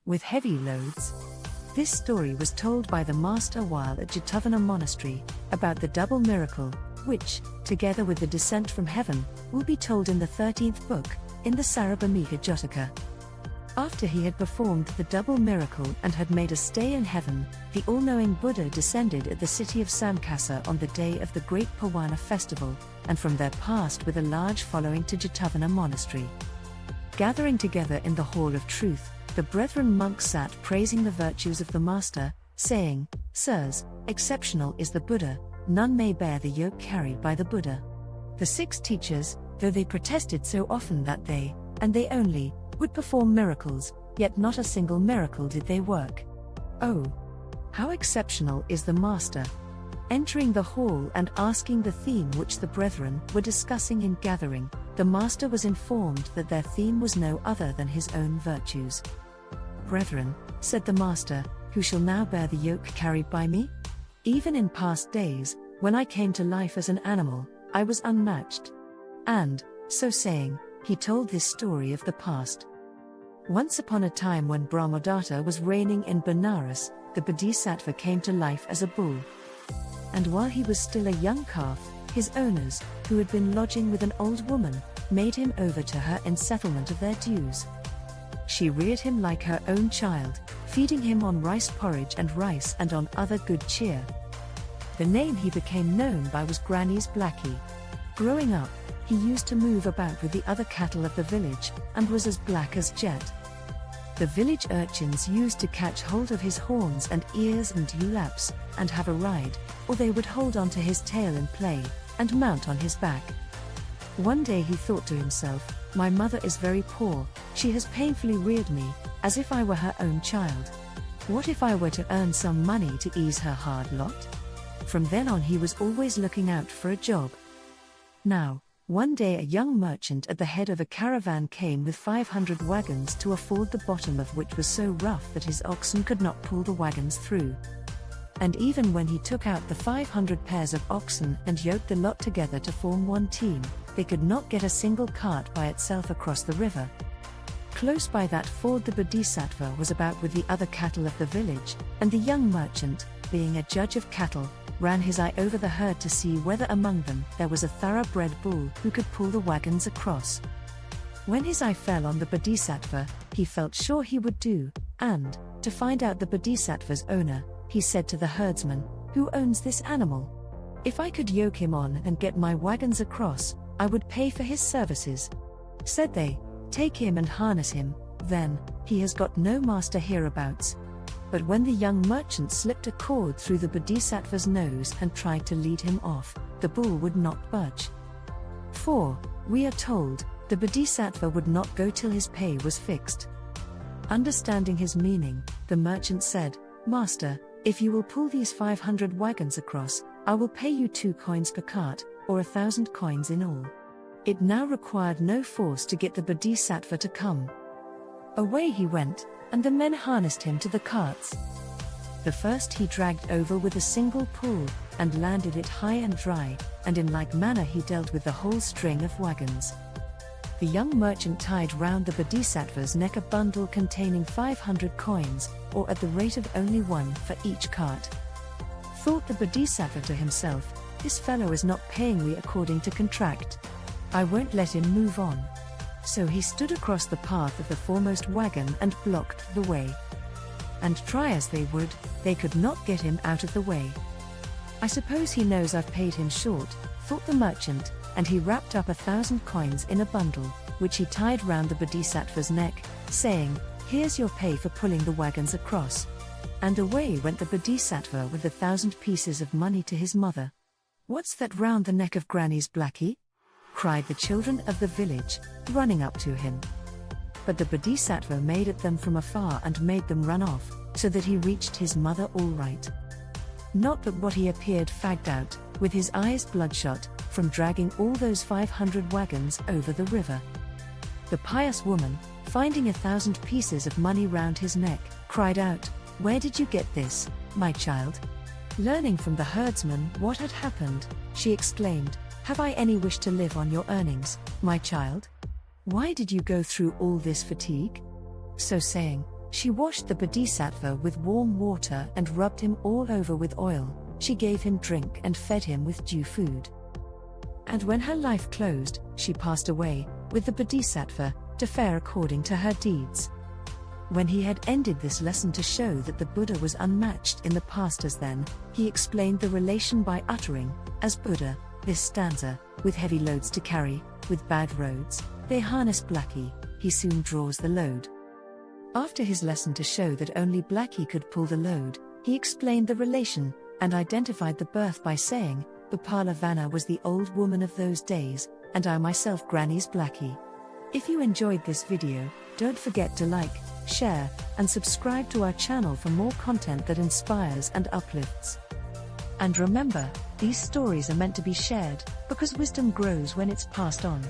with heavy loads. This story was told by the master while at Jataka Monastery, about the double miracle, which, together with the descent from heaven, will be told in the 13th book, in the Sarabhamika Jataka. After he had performed the double miracle and had made a stay in heaven, the all-knowing Buddha descended at the city of Samkasa on the day of the great Pawana festival, and from there passed with a large following to Jataka Monastery. Gathering together in the Hall of Truth, the brethren monks sat praising the virtues of the Master, saying, "Sirs, exceptional is the Buddha, none may bear the yoke carried by the Buddha." The 6 teachers, though they protested so often that they, and they only, would perform miracles, yet not a single miracle did they work. Oh, how exceptional is the Master! Entering the hall and asking the theme which the brethren were discussing in gathering, the Master was informed that their theme was no other than his own virtues. "Brethren," said the Master, "who shall now bear the yoke carried by me? Even in past days, when I came to life as an animal, I was unmatched." And, so saying, he told this story of the past. Once upon a time when Brahmadatta was reigning in Benares, the Bodhisattva came to life as a bull. And while he was still a young calf, his owners, who had been lodging with an old woman, made him over to her in settlement of their dues. She reared him like her own child, feeding him on rice porridge and rice and on other good cheer. The name he became known by was Granny's Blackie. Growing up, he used to move about with the other cattle of the village, and was as black as jet. The village urchins used to catch hold of his horns and ears and ewlaps, and have a ride, or they would hold on to his tail in play, and mount on his back. One day he thought to himself, "My mother is very poor, she has painfully reared me, as if I were her own child. What if I were to earn some money to ease her hard lot?" From then on he was always looking out for a job. Now, one day a young merchant at the head of a caravan came with 500 wagons to a ford the bottom of which was so rough that his oxen could not pull the wagons through. And even when he took out the 500 pairs of oxen and yoked the lot together to form one team, they could not get a single cart by itself across the river. Close by that ford the Bodhisattva was about with the other cattle of the village, and the young merchant, being a judge of cattle, ran his eye over the herd to see whether among them there was a thoroughbred bull who could pull the wagons across. When his eye fell on the Bodhisattva, he felt sure he would do, and, to find out the Bodhisattva's owner, he said to the herdsman, "Who owns this animal? If I could yoke him on and get my wagons across, I would pay for his services." Said they, "Take him and harness him, then, he has got no master hereabouts." But when the young merchant slipped a cord through the Bodhisattva's nose and tried to lead him off, the bull would not budge. For, we are told, the Bodhisattva would not go till his pay was fixed. Understanding his meaning, the merchant said, "Master, if you will pull these 500 wagons across, I will pay you 2 coins per cart, or 1,000 coins in all." It now required no force to get the Bodhisattva to come. Away he went, and the men harnessed him to the carts. The first he dragged over with a single pull, and landed it high and dry, and in like manner he dealt with the whole string of wagons. The young merchant tied round the Bodhisattva's neck a bundle containing 500 coins, or at the rate of only 1 for each cart. Thought the Bodhisattva to himself, "This fellow is not paying me according to contract. I won't let him move on." So he stood across the path of the foremost wagon and blocked the way. And try as they would, they could not get him out of the way. "I suppose he knows I've paid him short," thought the merchant, and he wrapped up 1,000 coins in a bundle, which he tied round the Bodhisattva's neck, saying, "Here's your pay for pulling the wagons across." And away went the Bodhisattva with 1,000 pieces of money to his mother. "What's that round the neck of Granny's Blackie?" cried the children of the village, running up to him. But the Bodhisattva made at them from afar and made them run off, so that he reached his mother all right. Not but what he appeared fagged out, with his eyes bloodshot, from dragging all those 500 wagons over the river. The pious woman, finding 1,000 pieces of money round his neck, cried out, "Where did you get this, my child?" Learning from the herdsman what had happened, she exclaimed, "Have I any wish to live on your earnings, my child? Why did you go through all this fatigue?" So saying, She washed the Bodhisattva with warm water and rubbed him all over with oil. She gave him drink and fed him with due food. And when her life closed, she passed away, with the Bodhisattva, to fare according to her deeds. When he had ended this lesson to show that the Buddha was unmatched in the past as then, he explained the relation by uttering, as Buddha, this stanza: with heavy loads to carry, with bad roads, they harness Blackie, he soon draws the load. After his lesson to show that only Blackie could pull the load, he explained the relation, and identified the birth by saying, Bapala Vanna was the old woman of those days, and I myself Granny's Blackie. If you enjoyed this video, don't forget to like, share, and subscribe to our channel for more content that inspires and uplifts. And remember, these stories are meant to be shared, because wisdom grows when it's passed on.